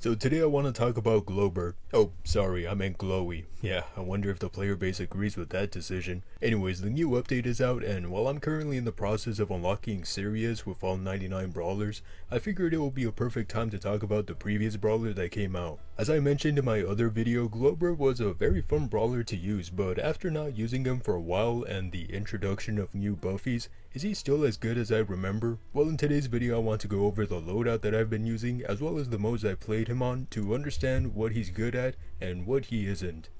So today I want to talk about Glowbert. Oh, sorry, I meant Glowy. Yeah, I wonder if the player base agrees with that decision. Anyways, the new update is out, and while I'm currently in the process of unlocking Sirius with all 99 brawlers, I figured it will be a perfect time to talk about the previous brawler that came out. As I mentioned in my other video, Glowbert was a very fun brawler to use, but after not using him for a while and the introduction of new buffies, is he still as good as I remember? Well, in today's video I want to go over the loadout that I've been using, as well as the modes I played him on, to understand what he's good at and what he isn't.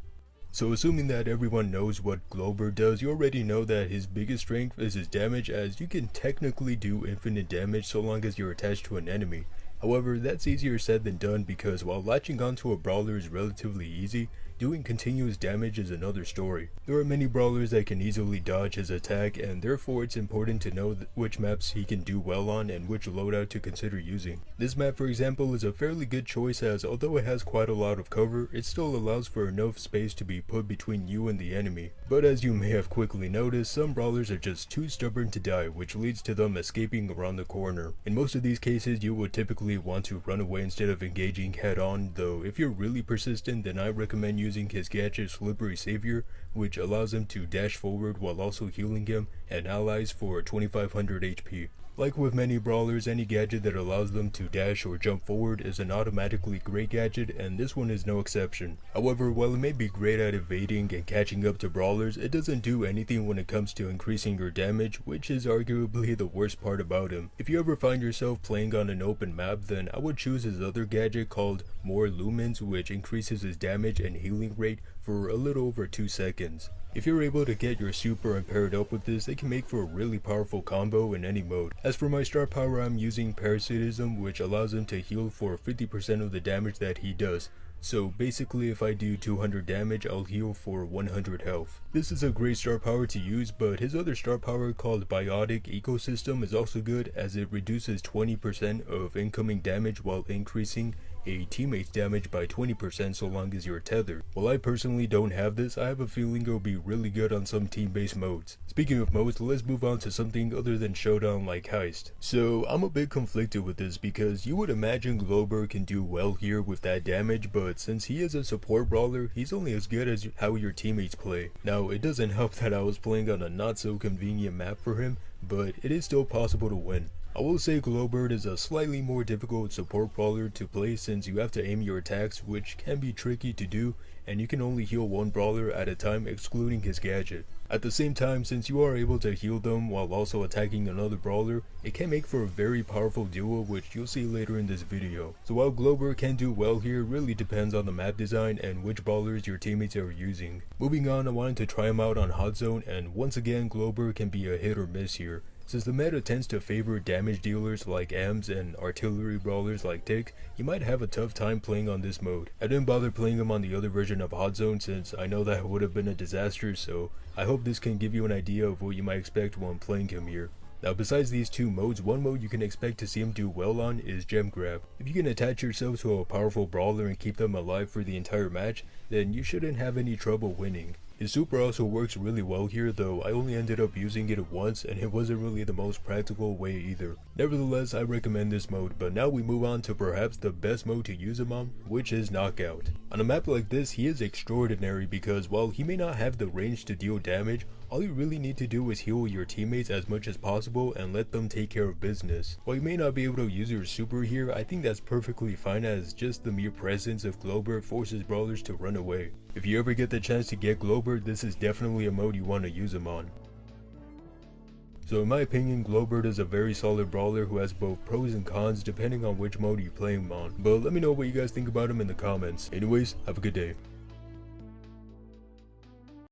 So assuming that everyone knows what Glowbert does, you already know that his biggest strength is his damage, as you can technically do infinite damage so long as you're attached to an enemy. However, that's easier said than done, because while latching onto a brawler is relatively easy, doing continuous damage is another story. There are many brawlers that can easily dodge his attack, and therefore it's important to know which maps he can do well on and which loadout to consider using. This map, for example, is a fairly good choice, as although it has quite a lot of cover, it still allows for enough space to be put between you and the enemy. But as you may have quickly noticed, some brawlers are just too stubborn to die, which leads to them escaping around the corner. In most of these cases, you would typically want to run away instead of engaging head on, though if you're really persistent, then I recommend using his gadget Slippery Savior, which allows him to dash forward while also healing him and allies for 2500 HP. Like with many brawlers, any gadget that allows them to dash or jump forward is an automatically great gadget, and this one is no exception. However, while it may be great at evading and catching up to brawlers, it doesn't do anything when it comes to increasing your damage, which is arguably the worst part about him. If you ever find yourself playing on an open map, then I would choose his other gadget called More Lumens, which increases his damage and healing rate for a little over 2 seconds. If you're able to get your super and pair it up with this, they can make for a really powerful combo in any mode. As for my star power, I'm using Parasitism, which allows him to heal for 50% of the damage that he does. So basically, if I do 200 damage, I'll heal for 100 health. This is a great star power to use, but his other star power called Biotic Ecosystem is also good, as it reduces 20% of incoming damage while increasing a teammate's damage by 20% so long as you're tethered. While I personally don't have this, I have a feeling it'll be really good on some team-based modes. Speaking of modes, let's move on to something other than showdown like heist. So I'm a bit conflicted with this, because you would imagine Glowbert can do well here with that damage, but since he is a support brawler, he's only as good as how your teammates play. Now, it doesn't help that I was playing on a not so convenient map for him, but it is still possible to win. I will say Glowbert is a slightly more difficult support brawler to play, since you have to aim your attacks, which can be tricky to do, and you can only heal one brawler at a time, excluding his gadget. At the same time, since you are able to heal them while also attacking another brawler, it can make for a very powerful duo, which you'll see later in this video. So while Glowbert can do well here, it really depends on the map design and which brawlers your teammates are using. Moving on, I wanted to try him out on Hot Zone, and once again Glowbert can be a hit or miss here. Since the meta tends to favor damage dealers like AMs and artillery brawlers like Tick, you might have a tough time playing on this mode. I didn't bother playing him on the other version of Hot Zone, since I know that would have been a disaster, so I hope this can give you an idea of what you might expect when playing him here. Now, besides these two modes, one mode you can expect to see him do well on is Gem Grab. If you can attach yourself to a powerful brawler and keep them alive for the entire match, then you shouldn't have any trouble winning. His super also works really well here, though I only ended up using it once and it wasn't really the most practical way either. Nevertheless, I recommend this mode, but now we move on to perhaps the best mode to use him on, which is Knockout. On a map like this, he is extraordinary, because while he may not have the range to deal damage, all you really need to do is heal your teammates as much as possible and let them take care of business. While you may not be able to use your super here, I think that's perfectly fine, as just the mere presence of Glowbert forces brawlers to run away. If you ever get the chance to get Glowbert, this is definitely a mode you want to use him on. So in my opinion, Glowbert is a very solid brawler who has both pros and cons depending on which mode you play him on. But let me know what you guys think about him in the comments. Anyways, have a good day.